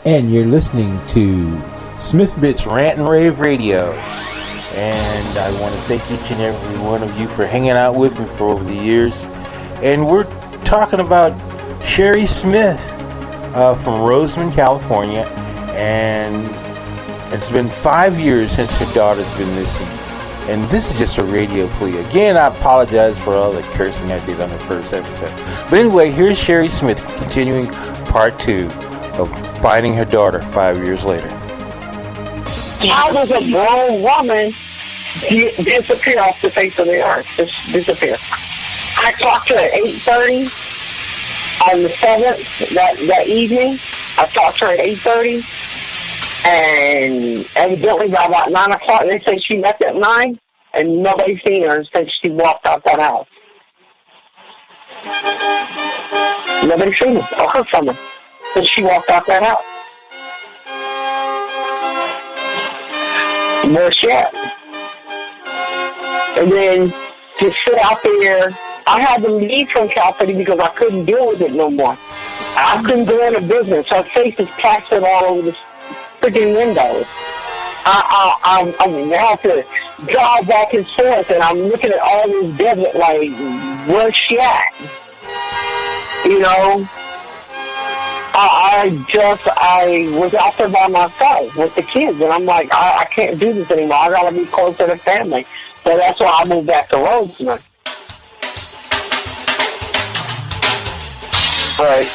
And you're listening to Smith Bit's Rant and Rave Radio. And I want to thank each and every one of you for hanging out with me for over the years. And we're talking about Sheri-Smith from Roseman, California. And it's been 5 years since her daughter's been missing. And this is just a radio plea. Again, I apologize for all the cursing I did on the first episode. But anyway, here's Sheri-Smith continuing part 2 of finding her daughter 5 years later. How does a grown woman disappear off the face of the earth? Just disappear. I talked to her at 8:30 on the 7th that evening. I talked to her at 8:30, and evidently by about 9 o'clock, they say she left at 9, and nobody's seen her since she walked out that house. Nobody's seen her or heard from her since she walked out that house. Where's she at? And then to sit out there, I had to leave from Cal-City because I couldn't deal with it no more. I couldn't go into business. Her face is plastered all over the freaking windows. I have to drive back and forth, and I'm looking at all this desert like, where's she at? You know? I was out there by myself with the kids, and I'm like, I can't do this anymore. I gotta be closer to family. So that's why I moved back to Roseman. But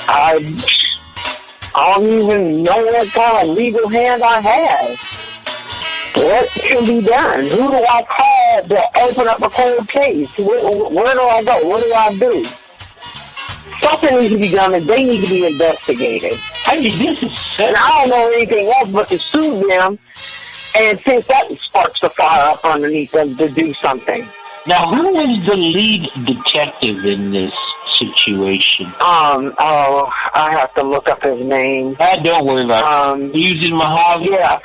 I don't even know what kind of legal hand I have. What can be done? Who do I call to open up a cold case? Where do I go? What do I do? Something needs to be done, and they need to be investigated. I mean, and I don't know anything else but to sue them, and since that sparks the fire up underneath them to do something. Now, who was the lead detective in this situation? I have to look up his name. Don't worry about it. Using Mojave? Yeah.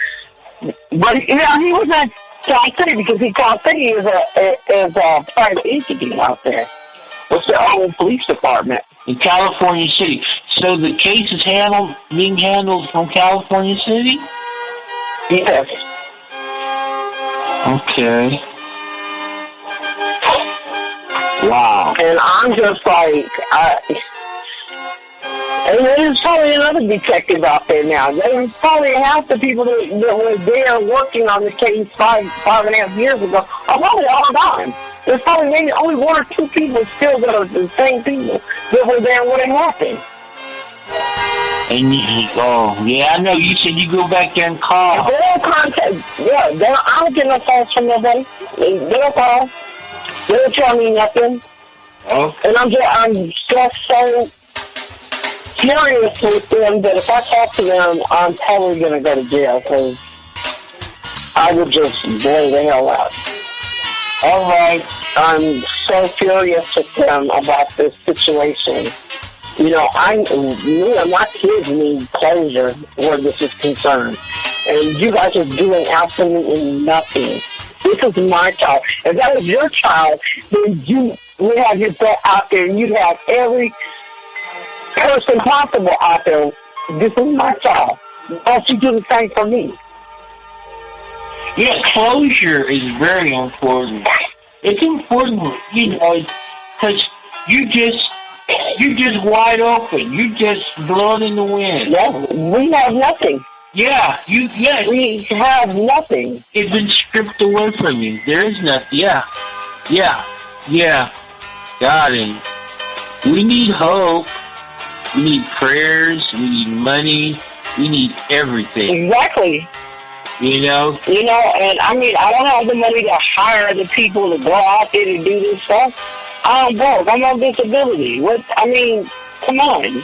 But, yeah, he was at Cal-City because Cal-City is a private entity out there. It's their own police department. In California City. So the case is being handled from California City? Yes. Okay. Wow. And I'm just like, and there's probably another detective out there now. There's probably half the people that were there working on the case five and a half years ago are probably all gone. There's probably maybe only 1 or 2 people still that are the same people that were there when it happened. And I know. You said you go back there and call. They don't contact. Yeah, I don't get no calls from nobody. They don't call. They don't tell me nothing. Oh. And I'm just so furious with them that if I talk to them, I'm probably going to go to jail because I would just blow the hell out. All right, I'm so furious with them about this situation. You know, my kids need closure where this is concerned. And you guys are doing absolutely nothing. This is my child. If that was your child, then you would have your butt out there and you'd have every person possible out there. This is my child. Why don't you do the same for me? Yeah, closure is very important. It's important, because you're just wide open. You're just blown in the wind. Yeah, we have nothing. Yeah, we have nothing. It's been stripped away from you. There is nothing. Yeah. Got it. We need hope. We need prayers. We need money. We need everything. Exactly. You know, and I mean, I don't have the money to hire the people to go out there to do this stuff. I'm broke. I'm on disability. Come on.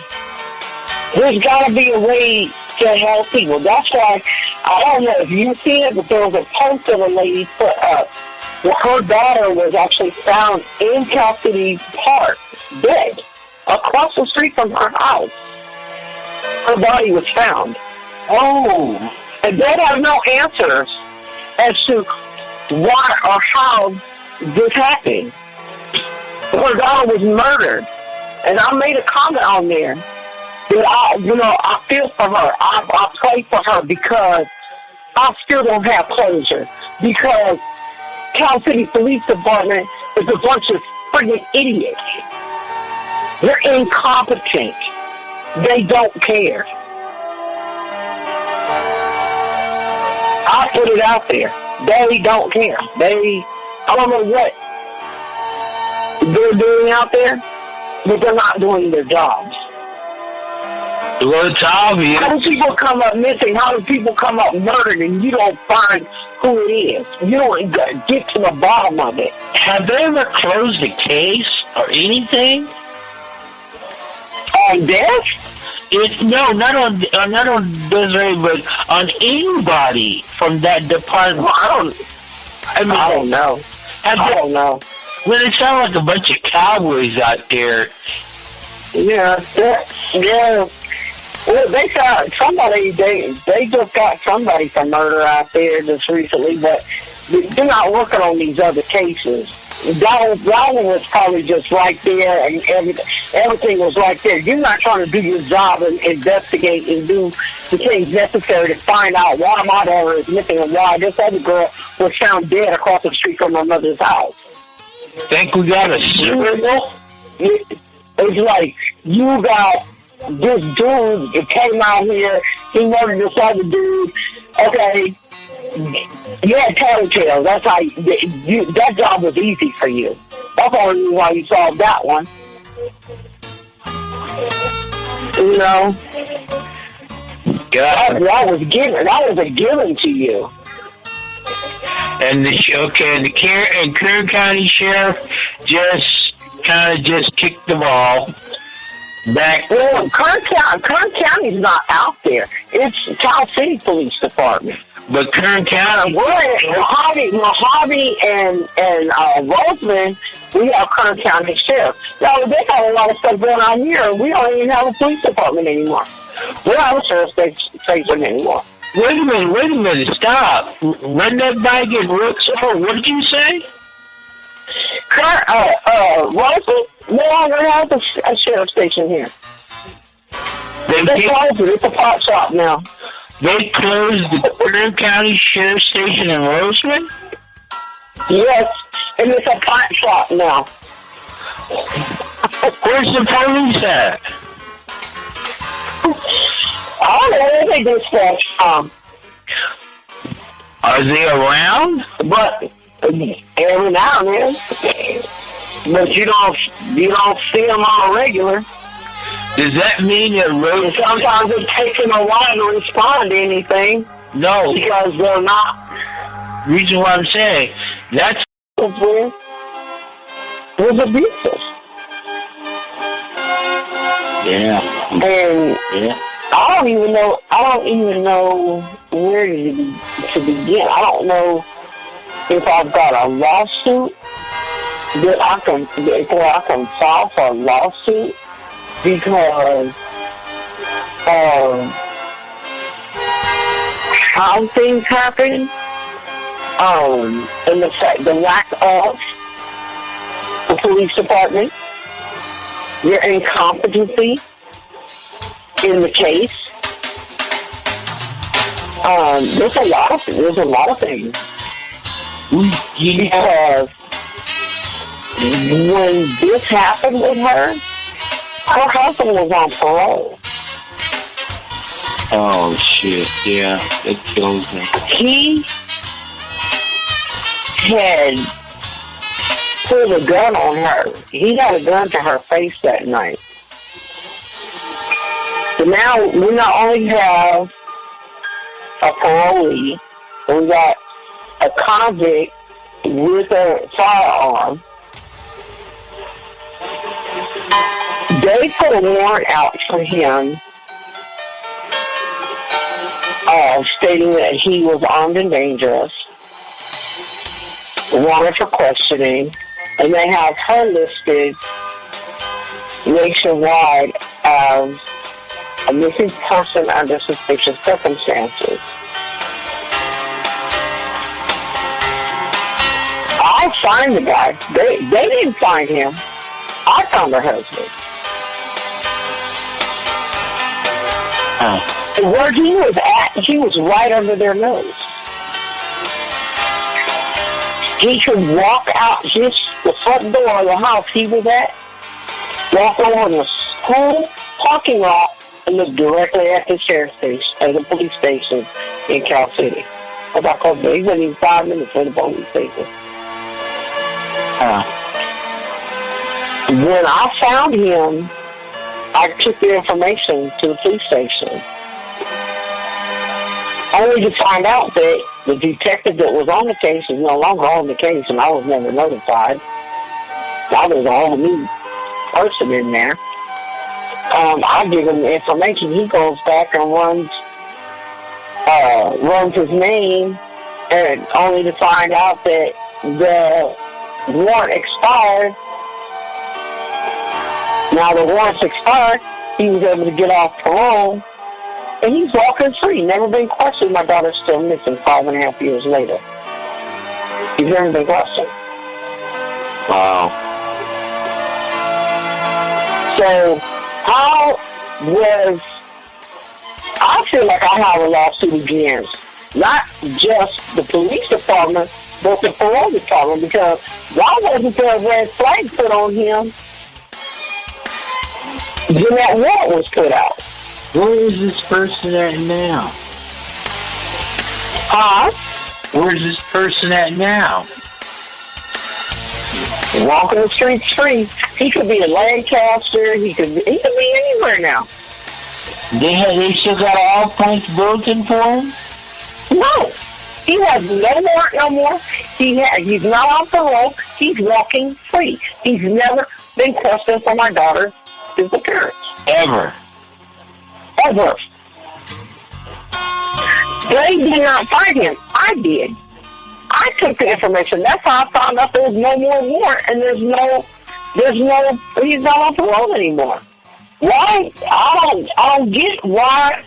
There's got to be a way to help people. That's why, I don't know if you've seen it, but there was a post that a lady put up where her daughter was actually found in Cal-City Park, dead, across the street from her house. Her body was found. Oh. And they have no answers as to why or how this happened. Her daughter was murdered. And I made a comment on there But I feel for her. I pray for her because I still don't have closure. Because Cal-City Police Department is a bunch of friggin' idiots. They're incompetent. They don't care. I put it out there. They don't care. I don't know what they're doing out there, but they're not doing their jobs. Well, it's obvious. How do people come up missing? How do people come up murdered and you don't find who it is? You don't get to the bottom of it. Have they ever closed a case or anything? On death? No, not on Desiree, but on anybody from that department. Well, I don't know. I don't know. Well, it sounds like a bunch of cowboys out there. Yeah. Well, they got somebody. They just got somebody for murder out there just recently, but they're not working on these other cases. That one was probably just right there, and everything was right there. You're not trying to do your job and investigate and do the things necessary to find out why my daughter is missing and why this other girl was found dead across the street from her mother's house. Think we got a serial? It's like you got this dude that came out here, he murdered this other dude. Okay. You had tattletales. That's how that job was easy for you. That's the only reason why you solved that one. You know, that was a given to you. And the Kern County Sheriff just kicked the ball back. Well, Kern County's not out there. It's Cal-City Police Department. But Kern County, we're in Mojave and Roseland. We have Kern County Sheriff. Now they got a lot of stuff going on here. We don't even have a police department anymore. We don't have a sheriff's station anymore. Wait a minute, stop. When that bike get ripped over, what did you say? Roseland no longer has a sheriff's station here. They closed it. It's a pot shop now. They closed the Kern County Sheriff's Station in Roseland? Yes, and it's a pot shop now. Where's the police at? I don't know where they do stuff. Are they around? But every now and then. But you don't see them on a regular. Does that mean that sometimes it takes them a while to respond to anything? No. Because they're not. Reason why I'm saying, that's was abusive. Yeah. And I don't even know where to begin. I don't know if I've got a lawsuit that I can file for a lawsuit. Because how things happen, and the lack of the police department, your incompetency in the case. There's a lot of things. Because when this happened with her husband was on parole. Oh, shit. Yeah, it kills me. He had pulled a gun on her. He got a gun to her face that night. So now we not only have a parolee, we got a convict with a firearm. They put a warrant out for him stating that he was armed and dangerous, wanted for questioning, and they have her listed nationwide as a missing person under suspicious circumstances. I find the guy. They didn't find him. I found her husband. And where he was at, he was right under their nose. He could walk out the front door of the house he was at, walk over in the school parking lot, and look directly at the sheriff's station, at the police station in Cal-City. About close to, he wasn't even 5 minutes from the police station. When I found him, I took the information to the police station, only to find out that the detective that was on the case is no longer on the case, and I was never notified. I was a whole new person in there. I give him the information. He goes back and runs his name, and only to find out that the warrant expired. Now the warrant's expired. He was able to get off parole, and he's walking free. Never been questioned. My daughter's still missing 5.5 years later. He's never been questioned. Wow. So I feel like I have a lawsuit against not just the police department, but the parole department, because why wasn't there a red flag put on him when that warrant was put out? Where is this person at now? Huh? Where's this person at now? Walking the streets free. He could be in Lancaster. He could be anywhere now. They still got all points broken for him? No. He has no warrant no more. He's not on parole. He's walking free. He's never been questioned for my daughter's disappearance. Ever. Ever. They did not find him. I did. I took the information. That's how I found out there was no more warrant, and he's not on parole anymore. Why? I don't get why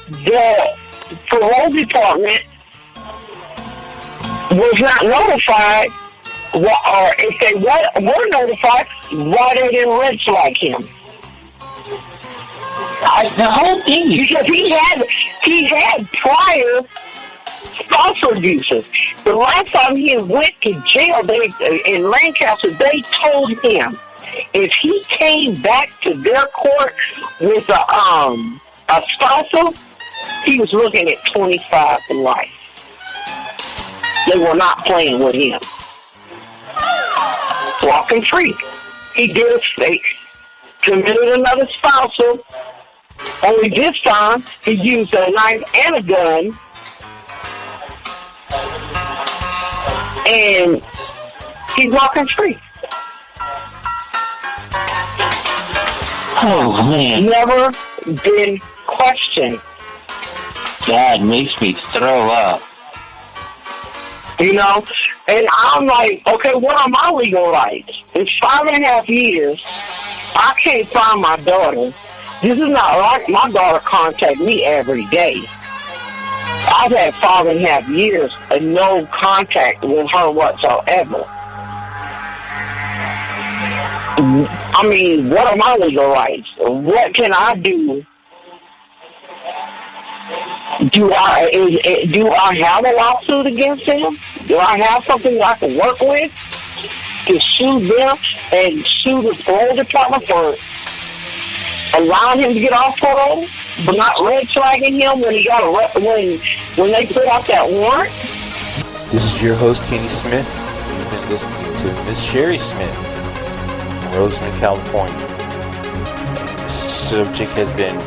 the parole department was not notified, or if they were notified, why they didn't red flag him. The whole thing. Because he had prior spousal abuses. The last time he went to jail in Lancaster, they told him if he came back to their court with a spousal, he was looking at 25 to life. They were not playing with him. Walking free. He did a fake, committed another spousal, only this time he used a knife and a gun, and he's walking free. Oh, man. Never been questioned. God, makes me throw up. You know? And I'm like, okay, what are my legal rights? In 5.5 years, I can't find my daughter. This is not like my daughter contact me every day. I've had 5.5 years and no contact with her whatsoever. I mean, what are my legal rights? What can I do? Do I have a lawsuit against him? Do I have something that I can work with to sue them and sue the parole department for allowing him to get off parole, but not red flagging him when he got when they put out that warrant? This is your host, Kenny Smith. You've been listening to Miss Sheri-Smith from Roseman, California. And the subject has been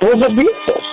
was abusive.